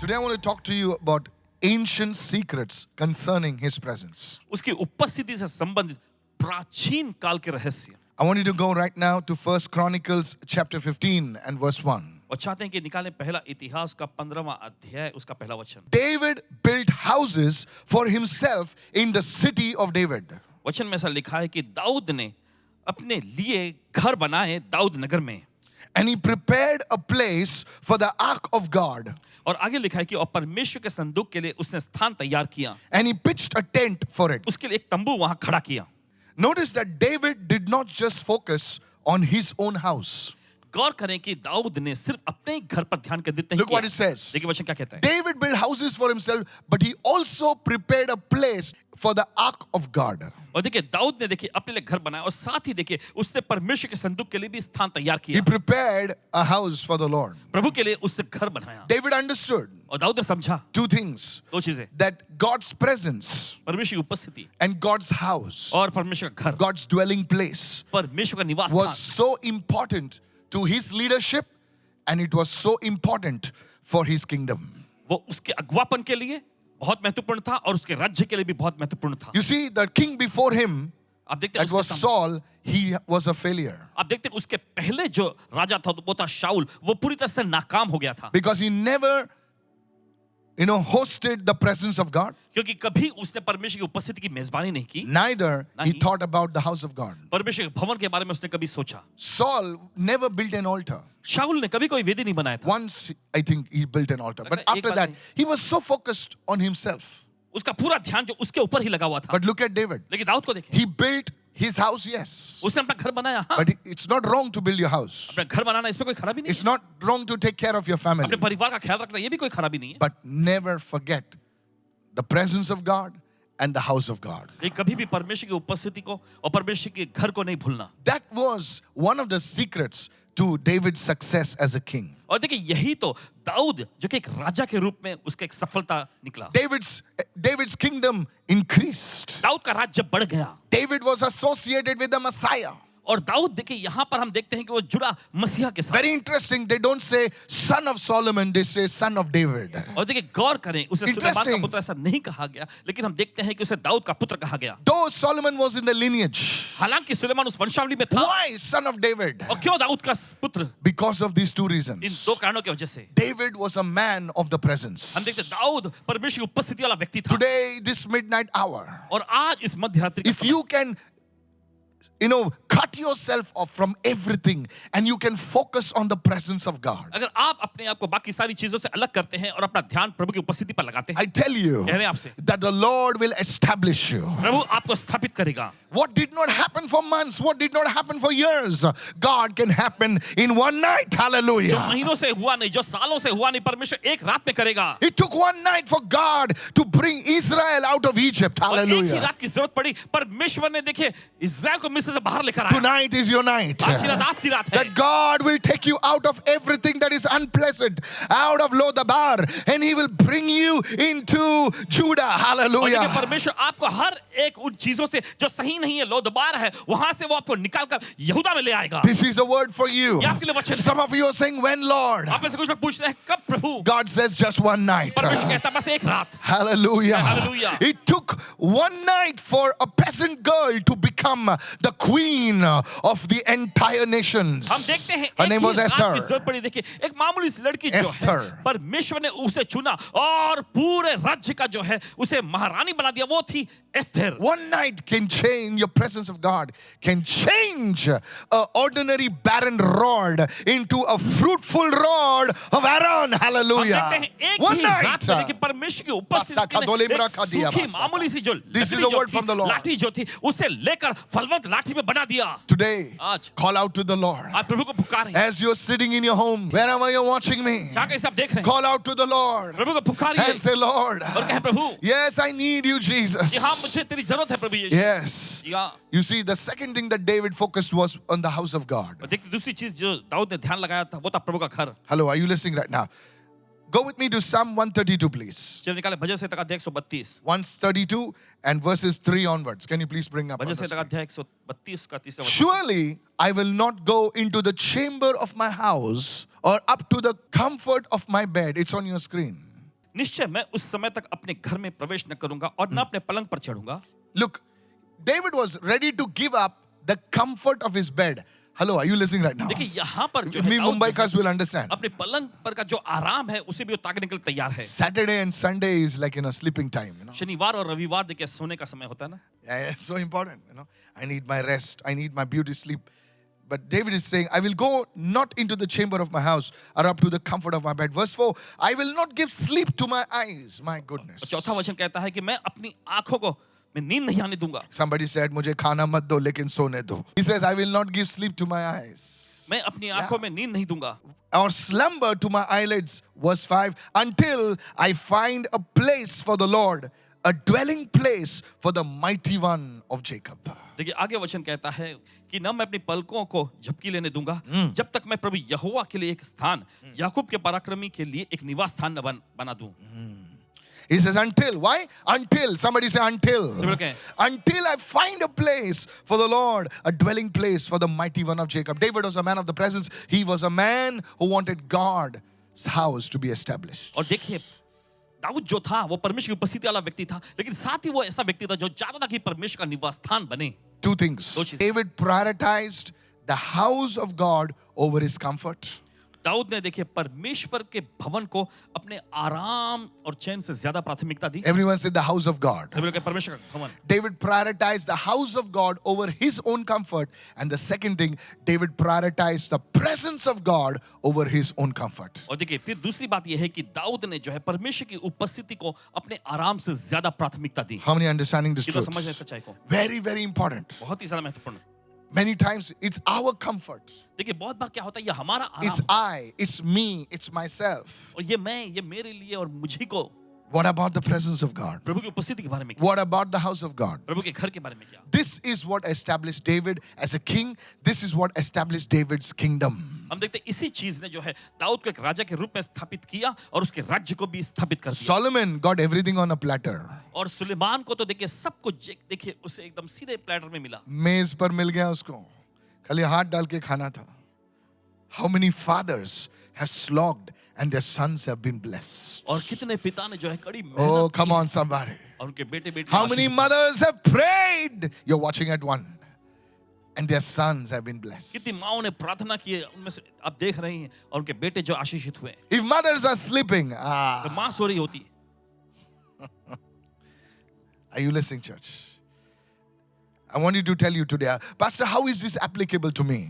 Today I want to talk to you about ancient secrets concerning His presence. उसकी उपस्थिति से संबंधित प्राचीन काल के रहस्य। I want you to go right now to 1 Chronicles chapter 15 and verse 1. और चाहते हैं कि निकालें पहला इतिहास का 15वां अध्याय उसका पहला वचन। David built houses for himself in the city of David. वचन में ऐसा लिखा है कि दाऊद ने अपने लिए घर बनाए दाऊद नगर में। And he prepared a place for the ark of God. और आगे लिखा है कि और परमेश्वर के संदूक के लिए उसने स्थान तैयार किया। And he pitched a tent for it. उसके लिए एक तंबू वहां खड़ा किया। Notice that David did not just focus on his own house. गौर करें कि दाऊद ने सिर्फ अपने ही घर पर ध्यान केंद्रित नहीं Look what किया। it says. देखिए वचन क्या कहता है। David built houses for himself, but he also prepared a place for the ark of God. और देखिए दाऊद ने देखिए अपने लिए घर बनाया और साथ ही देखिए उसने परमेश्वर के संदूक के लिए भी स्थान तैयार He किया। prepared a house for the Lord. प्रभु के लिए उससे घर बनाया। David understood और दाऊद ने समझा two things, दो चीजें, that God's presence परमेश्वर की उपस्थिति and God's house, और परमेश्वर का घर, God's dwelling place, परमेश्वर का निवास was स्थान so important to his leadership, and it was so important for his kingdom. वो उसके अगुवापन के लिए बहुत महत्वपूर्ण था और उसके राज्य के लिए भी बहुत महत्वपूर्ण था। You see, the king before him, आप देखते हैं that was उसके सामने- Saul, he was a failure आप देखते हैं उसके पहले जो राजा था वो था शाऊल, वो पूरी तरह से नाकाम हो गया था because he never, hosted the presence of God. क्योंकि कभी उसने परमेश्वर की उपस्थिति की मेजबानी नहीं की। Neither he Nahi. thought about the house of God. परमेश्वर के भवन के बारे में उसने कभी सोचा। Saul never built an altar. शाऊल ने कभी कोई वेदी नहीं बनाया था। Once, I think, he built an altar. But लगता है एक after बार that, नहीं। he was so focused on himself. उसका पूरा ध्यान जो उसके ऊपर ही लगा हुआ था। But look at David. लेकिन दाऊद को देखें, He built his house, yes. उसने अपना घर बनाया। हाँ, But it's not wrong to build your house. अपना घर बनाना इसमें कोई खराबी नहीं It's है। not wrong to take care of your family. अपने परिवार का ख्याल रखना ये भी कोई खराबी नहीं है। But never forget the presence of God and the house of God. लेकिन कभी भी परमेश्वर की उपस्थिति को और परमेश्वर के घर को नहीं भूलना। That was one of the secrets to David's success as a king. और देखिए यही तो दाऊद जो कि एक राजा के रूप में उसका एक सफलता निकला। David's kingdom increased. दाऊद का राज्य बढ़ गया David was associated with the Messiah. और दाऊद देखिए यहाँ पर हम देखते हैं कि वो जुड़ा मसीहा के साथ। Very interesting. They don't say son of Solomon, they say son of David. और देखिए गौर करें उसे सुलेमान का Interesting. पुत्र ऐसा नहीं कहा गया, लेकिन हम देखते हैं कि उसे दाऊद का पुत्र कहा गया। Though Solomon was in the lineage, हालांकि सुलेमान उस वंशावली में था। why son of David? और क्यों दाऊद का पुत्र? Because of these two in reasons. दो कारणों की वजह से। David was a man of the presence. हम देखते हैं दाऊद परमेश्वर की उपस्थिति वाला व्यक्ति था। Today, this midnight hour, और आज इस मध्यरात्रि के if you can, cut yourself off from everything and you can focus on the presence of God, अगर आप अपने आप को बाकी सारी चीजों से अलग करते हैं और अपना ध्यान प्रभु की उपस्थिति पर लगाते हैं, I tell you कह रहे हैं आपसे, that the Lord will establish you. प्रभु आपको स्थापित करेगा। What did not happen for months, what did not happen for years, God can happen in one night. जो Hallelujah. महीनों से हुआ नहीं, जो सालों से हुआ नहीं, परमेश्वर एक रात में करेगा। It took one night for God to bring Israel out of Egypt. और एक ही Hallelujah. रात की जरूरत पड़ी, परमेश्वर ने देखिए इजराइल को मिस्र से बाहर लेकर आया। Tonight is your night. आज की रात आपकी रात है। That God will take you out of everything that is unpleasant, out of Lodabar, and He will bring you into Judah. और देखिए Hallelujah. परमेश्वर आपको हर एक उन चीजों से जो सही नहीं है, लोदबार है, वहां से वो आपको निकालकर यहूदा में ले आएगा। This is a word for you. ये आपके लिए वचन है। Some of you are saying, when, Lord? आप में से कुछ लोग पूछ रहे हैं कब प्रभु? God says, just one night. परमेश्वर कहता है बस एक रात। Hallelujah. Hallelujah. It took one night for a peasant girl to become the queen of the entire nations. हम देखते हैं Her एक name ही was रात की Esther. जरूरत पड़ी। देखिए एक मामूली सी लड़की जो Esther. है परमेश्वर ने उसे चुना और पूरे राज्य का जो है उसे महारानी बना दिया, वो थी Esther. One night can change, your presence of God can change an ordinary barren rod into a fruitful rod of Aaron. हम Hallelujah. देखते हैं एक One ही night. रात में देखिए परमेश्वर की उपस्थिति बासा का दोले ने में एक रखा दिया, सूखी बासा मामूली सी जो This is लकड़ी a जो word from the थी, Lord. लाठी जो थी, उसे लेकर फलवंत लाठी में बना दिया। Today, आज call out to the Lord. आप प्रभु को पुकारें। As you're sitting in your home, wherever you're watching me, जहाँ कैसे आप देख रहे हैं, call out to the Lord प्रभु को पुकारिए and say, Lord, और कहे प्रभु, yes, I need you, Jesus. कि हाँ मुझे तेरी जरूरत है प्रभु यीशु। Yes. या You see, the second thing that David focused was on the house of God. और देखिए दूसरी चीज जो दाऊद ने ध्यान लगाया था वो था प्रभु का घर। Hello, are you listening right now? Go with me to Psalm 132, please. चलिए निकाले भजन संहिता का अध्याय 132। 132 and verses 3 onwards. Can you please bring up on bhajan the संहिता का screen? अध्याय 132 का तीसरा वचन। Surely I will not go into the chamber of my house or up to the comfort of my bed. It's on your screen. निश्चय मैं उस समय तक अपने घर में प्रवेश न करूंगा और न अपने पलंग पर चढ़ूंगा. Look, David was ready to give up the comfort of his bed. Hello, are you listening right now? देखिए यहाँ पर जो है Me दाऊद Mumbai जो है, cars will understand. अपने पलंग पर का जो आराम है उसे भी वो त्यागने के लिए तैयार है. Saturday and Sunday is like, sleeping time, शनिवार और रविवार देखिए सोने का समय होता है ना. Yeah, it's so important, I need my rest. I need my beauty sleep. But David is saying, I will go not into the chamber of my house or up to the comfort of my bed. Verse 4, I will not give sleep to my eyes. My goodness. चौथा वचन कहता है कि मैं अपनी आंखों को मैं नींद नहीं आने दूंगा. Somebody said, मुझे खाना मत दो लेकिन सोने दो. He says, I will not give sleep to my eyes. मैं अपनी आंखों में नींद नहीं दूंगा. Or slumber to my eyelids. Verse 5, until I find a place for the Lord, a dwelling place for the mighty one of Jacob. देखिए आगे वचन कहता है कि न मैं अपनी पलकों को झपकी लेने दूंगा जब तक मैं प्रभु यहोवा के लिए एक स्थान, याकूब के पराक्रमी के लिए एक निवास स्थान न बना दूं. He says until. Why? Until. Somebody say until. Okay. Until I find a place for the Lord, a dwelling place for the mighty one of Jacob. David was a man of the presence. He was a man who wanted God's house to be established. और देखिए दाऊद जो था वो परमेश्वर की उपस्थिति वाला व्यक्ति था, लेकिन साथ ही वो ऐसा व्यक्ति था जो चाहता था कि परमेश्वर का निवास स्थान बने. Two things. David prioritized the house of God over his comfort. Dawood ने देखिए परमेश्वर के भवन को अपने आराम और चैन से ज्यादा प्राथमिकता दी. Everyone said the house of God. सभी लोग कहे परमेश्वर का भवन. David prioritized the house of God over his own comfort. And the second thing, David prioritized the presence of God over his own comfort. और देखिए फिर दूसरी बात यह है कि दाऊद ने जो है परमेश्वर की उपस्थिति को अपने आराम से ज्यादा प्राथमिकता दी. How many understanding this truth? समझ सच्चाई को. Very, very important. बहुत ही ज्यादा महत्वपूर्ण. Many times it's our comfort. देखिए बहुत बार क्या होता है ये हमारा आराम. It's I, it's me, it's myself. और ये मैं, ये मेरे लिए और मुझी को. What about the presence of God? प्रभु की उपस्थिति के बारे में क्या? What about the house of God? प्रभु के घर के बारे में क्या? This is what established David as a king. This is what established David's kingdom. हम देखते हैं इसी चीज ने जो है दाऊद को एक राजा के रूप में स्थापित किया और उसके राज्य को भी स्थापित कर दिया. Solomon got everything on a platter. और सुलेमान को तो देखिए सब कुछ देखिए उसे एकदम सीधे प्लेटर में मिला. मेज पर मिल गया उसको, खाली हाथ डाल के खाना था. How many fathers have slogged and their sons have been blessed? और कितने पिता ने जो है कड़ी मेहनत Oh, come की on, somebody. और उनके बेटे बेटी. How many mothers have prayed? You're watching at one. And their sons have been blessed. कितनी माओं ने प्रार्थना की है उनमें से आप देख रहे हैं और उनके बेटे जो आशीषित हुए. If mothers are sleeping, तो माँ सो रही होती. Are you listening, church? I want you to tell you today, Pastor, how is this applicable to me?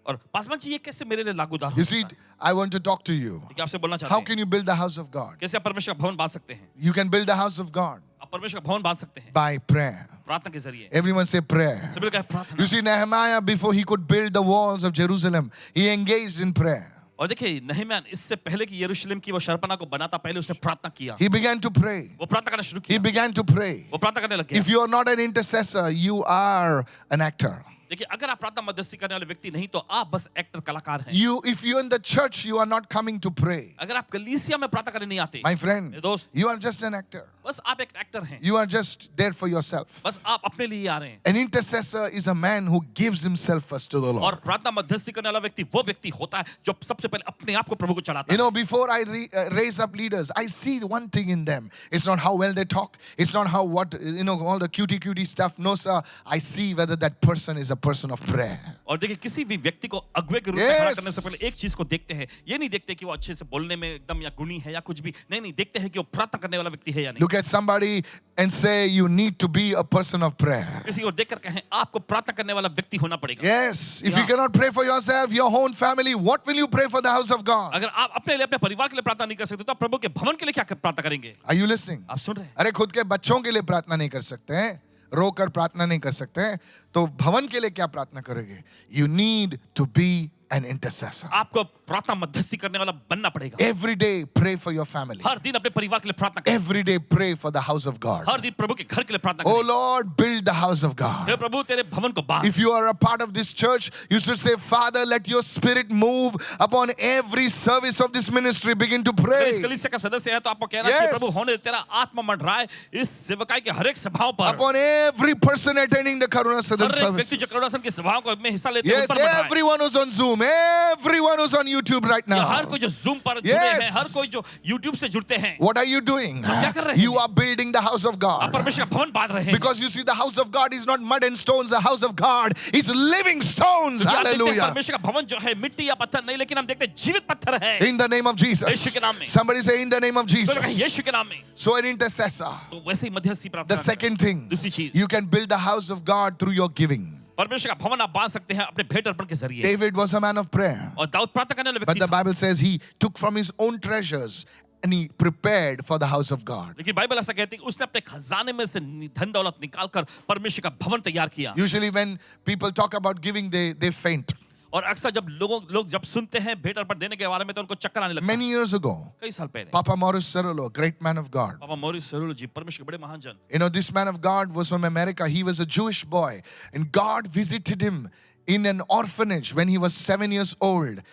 और पासवान जी ये कैसे मेरे लिए लागूदार हो You see, सकता है? I want to talk to you. देखिए आपसे बोलना चाहते How हैं can you build the house of God? कैसे आप परमेश्वर का भवन बांध सकते हैं? You can build the house of God आप परमेश्वर का भवन बांध सकते हैं by prayer. प्रार्थना के जरिए. Everyone say prayer. सभी लोग कहे प्रार्थना. You see, Nehemiah, before he could build the walls of Jerusalem, he engaged in prayer. और देखिए नहम्यान इससे पहले कि यरूशलेम की वो शर्पना को बनाता पहले उसने प्रार्थना किया. He began to pray. वो प्रार्थना करना शुरू He किया. began to pray. वो प्रार्थना करने लग गया. If you are not an intercessor, you are an actor. देखिए अगर आप प्रार्थना मध्यस्थी करने वाले व्यक्ति नहीं तो आप बस एक्टर कलाकार हैं. If you're in the church, you are not coming to pray. अगर आप कलीसिया में प्रार्थना करने नहीं आते, My friend, मेरे दोस्त, you are just an actor. बस आप एक एक्टर हैं. You are just there for yourself. बस आप अपने लिए आ रहे हैं. An intercessor is a man who gives himself first to the और Lord. प्रार्थना मध्यस्थी करने वाला व्यक्ति वो व्यक्ति होता है जो सबसे पहले अपने आप को प्रभु को चढ़ाता You है. know, before I raise up leaders, I see one thing in them. It's not how well they talk. It's not how all the cutie stuff. No, sir. I see whether that person is a person of prayer. और देखिए किसी भी व्यक्ति को अगुवे के रूप में खड़ा करने से पहले एक चीज को देखते हैं. ये नहीं देखते कि वो अच्छे से बोलने में एकदम या गुणी है या कुछ भी. नहीं देखते हैं कि वो प्रार्थना करने वाला व्यक्ति है या नहीं. Look at somebody and say you need to be a person of prayer. किसी को देखकर कहें आपको प्रार्थना करने वाला व्यक्ति होना पड़ेगा. Yes. If you Yeah. cannot pray for yourself, your own family, what will you pray for the house of God? अगर आप अपने लिए अपने परिवार के लिए प्रार्थना नहीं कर सकते तो आप प्रभु के भवन के लिए क्या प्रार्थना करेंगे? Are you listening? आप सुन रहे हैं? अरे खुद के बच्चों के लिए प्रार्थना नहीं कर सकते हैं, रोकर प्रार्थना नहीं कर सकते हैं, तो भवन के लिए क्या प्रार्थना करोगे? You need to be an intercessor. आपको प्रार्थना मध्यस्थी करने वाला बनना पड़ेगा. Every day pray for your family. हर दिन अपने परिवार के लिए प्रार्थना करें. Every day pray for the house of God. हर दिन प्रभु के घर के लिए प्रार्थना Oh करें. Lord, build the house of hey God. प्रभु तेरे भवन को बांध. If you are a part of this church, you should say, Father, let your spirit move upon every service of this ministry. Begin to अगर pray. इस कलीसिया का सदस्य है तो आपको कहना चाहिए Yes. प्रभु होने दे, तेरा आत्मा मंडराए इस सेवकाई के हर एक सभाओं पर. Upon every person attending the Karuna Sadan हर एक व्यक्ति जो service. करुणासन की सभाओं को में हिस्सा लेते हैं Yes, उन पर मंडराए. everyone who's on Zoom, everyone who's on YouTube. YouTube right या हर now, कोई जो Zoom पर जुड़े हैं, Yes. हर कोई जो YouTube से जुड़ते हैं, what are you doing? क्या कर रहे हैं? You are building the house of आप God. परमेश्वर का भवन बांध रहे हैं। Because you see, the house of God is not mud and stones. The house of God is living stones. क्योंकि आप देखते हैं Hallelujah. परमेश्वर का भवन जो है मिट्टी या पत्थर नहीं, लेकिन हम देखते हैं जीवित पत्थर है। In the name of Jesus. यीशु के नाम में। Somebody say, in the name of तो लोग कहें, Jesus. यीशु के नाम में। So an intercessor. तो वैसे ही मध्यस्थी The प्रार्थना करें। second thing, दूसरी चीज, you can build the house of God through your giving. परमेश्वर का भवन आप बांध सकते हैं अपने भेंट अर्पण के जरिए। David was a man of prayer. और दाऊद प्रार्थना करने वाला But व्यक्ति the था। Bible says he took from his own treasures and he prepared for the house of God. लेकिन बाइबल ऐसा कहती है कि उसने अपने खजाने में से धन दौलत निकालकर परमेश्वर का भवन तैयार किया। Usually when people talk about giving, they faint. और अक्सर जब लोग जब सुनते हैं भेंट अर्पण देने के बारे में तो उनको चक्कर आने लगता है। Many years ago, कई साल पहले Papa Morris Cerullo, great man of God. पापा मॉरिस सरूल जी परमेश्वर के बड़े महान जन। You know, this man of God was from America. He was a Jewish boy. And God visited him in an orphanage when he was 7 years old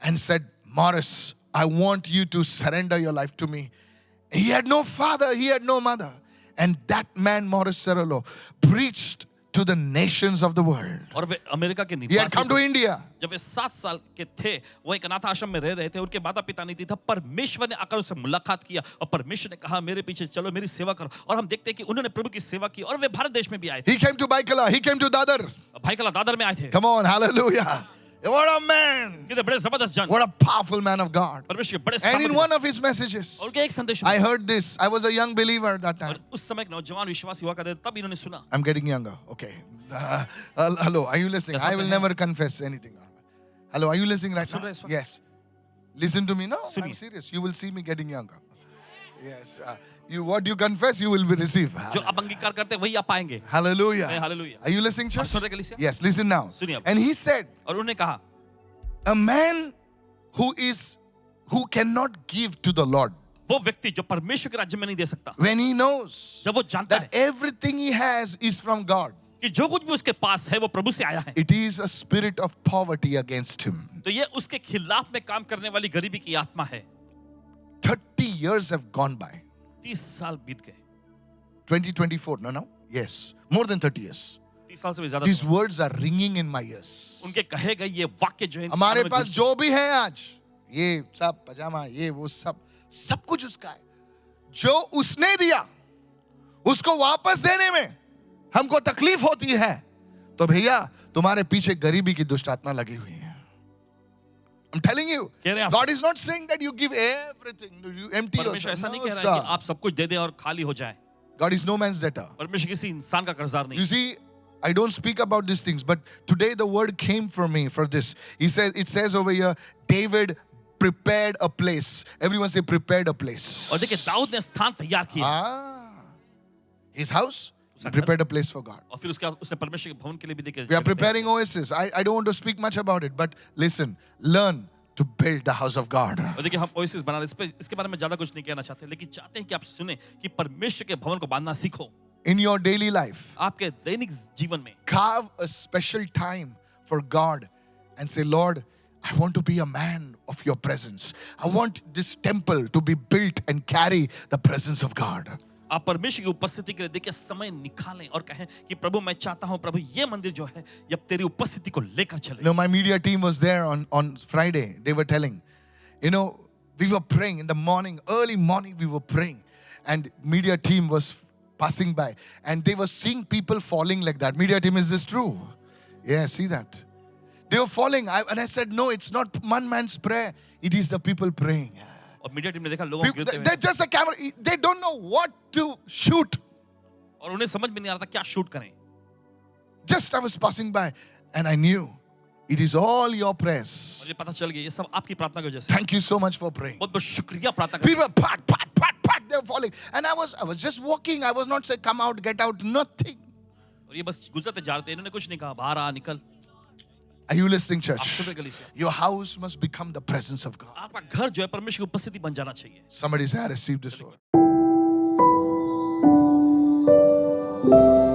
and said, Morris, I want you to surrender your life to me. He had no father, he had no mother. And that man, Morris Cerullo, preached to the nations of the world. और वे America के He had निवासी come to थे। India. जब वे 7 साल के थे वो एक अनाथ आश्रम में रह रहे थे, उनके माता पिता नहीं थे, तब परमेश्वर ने आकर उनसे मुलाकात किया और परमेश्वर ने कहा मेरे पीछे चलो, मेरी सेवा करो। और हम देखते हैं कि उन्होंने प्रभु की सेवा की और वे भारत देश में भी आए थे। He came to Baikala. He came to Dadar. भाई कला दादर में आए थे। Come on, hallelujah. What a man. कितने बड़े जबरदस्त जन, What a powerful man of God. परमेश्वर के बड़े And in सामर्थ्य one of his messages, और उनके एक संदेश I में, heard this. I was a young believer at that और time. उस समय एक नौजवान विश्वासी हुआ करते थे, तब इन्होंने सुना। I'm getting younger. Okay. Hello, are you listening? Yes, I will okay. never confess anything. Hello, are you listening right soon now? रहे हैं इस वक्त? Yes. Listen to me. No, I'm सुनिए। serious. You will see me getting younger. Yes. What you confess, you will be received. जो आप अंगीकार करते हैं वही आप पाएंगे। Hallelujah. Hallelujah. Are you listening, church? सुन रहे हैं कलीसिया? Yes, listen now. सुनिए अब। And he said, और उन्होंने कहा a man who cannot give to the Lord, वो व्यक्ति जो परमेश्वर के राज्य में नहीं दे सकता, when he knows जब वो जानता that है everything he has is from God, कि जो कुछ भी उसके पास है वो प्रभु से आया है, it is a spirit of poverty against him. तो ये उसके खिलाफ में काम करने वाली गरीबी की आत्मा है। 30 years have gone by. 30 साल बीत गए। 2024, no? Yes, more than 30 years. 30 साल से भी ज्यादा These समय। words are ringing in my ears. उनके कहे गए ये वाक्य जो है हमारे कानों में पास जो भी है आज, ये सब पजामा, ये वो सब कुछ उसका है। जो उसने दिया, उसको वापस देने में हमको तकलीफ होती है, तो भैया तुम्हारे पीछे गरीबी की दुष्ट आत्मा लगी हुई है। I'm telling you, कह रहे हैं आप- God is not saying that you give everything, you empty परमेश्वर yourself. ऐसा नहीं No, कह रहा है sir. कि आप सब कुछ दे दें और खाली हो जाए। God is no man's debtor. परमेश्वर किसी इंसान का कर्जदार नहीं। You see, I don't speak about these things, but today the word came for me for this. It says over here, David prepared a place. Everyone say prepared a place. और देखिए दाऊद ने स्थान तैयार किया His house, he prepared a place for God. और फिर उसके बाद उसने परमेश्वर के भवन के लिए भी देखिए We are preparing Oasis. I don't want to speak much about it, but listen, learn to build the house of God. और देखिए हम ओएसिस बना रहे हैं, इसके बारे में ज्यादा कुछ नहीं कहना चाहते, लेकिन चाहते हैं कि आप सुने कि परमेश्वर के भवन को बांधना सीखो। In your daily life, आपके दैनिक जीवन में carve a special time for God and say, Lord, I want to be a man of your presence. I want this temple to be built and carry the presence of God. आप परमेश्वर की उपस्थिति के लिए देखिए समय निकालें और कहें कि प्रभु मैं चाहता हूं प्रभु ये मंदिर जो है ये अब तेरी उपस्थिति को लेकर चले। You know, my media team was there on Friday. They were telling, you know, we were praying in the morning, early morning we were praying. And media team was passing by. And they were seeing people falling like that. Media team, is this true? Yeah, see that. They were falling. And I said, no, it's not one man's prayer. It is the people praying. और media team ने देखा लोगों को गिरते हुए, They're just a camera. They don't know what to shoot. और उन्हें समझ में नहीं आ रहा था क्या शूट करें। Just I was passing by and I knew it is all your prayers. मुझे पता चल गया ये सब आपकी प्रार्थना की वजह से। Thank you so much for praying. बहुत बहुत शुक्रिया प्रार्थना करने। People, pat, they were falling. And I was just walking. I was not saying, come out, get out, nothing. और ये बस गुजरते जा रहे थे, इन्होंने कुछ नहीं कहा, बाहर आ निकल। Are you listening, आप church? सुन रहे कलीसिया? Your house must become the presence of God. आपका घर जो है परमेश्वर की उपस्थिति बन जाना चाहिए। Somebody say, I received this word.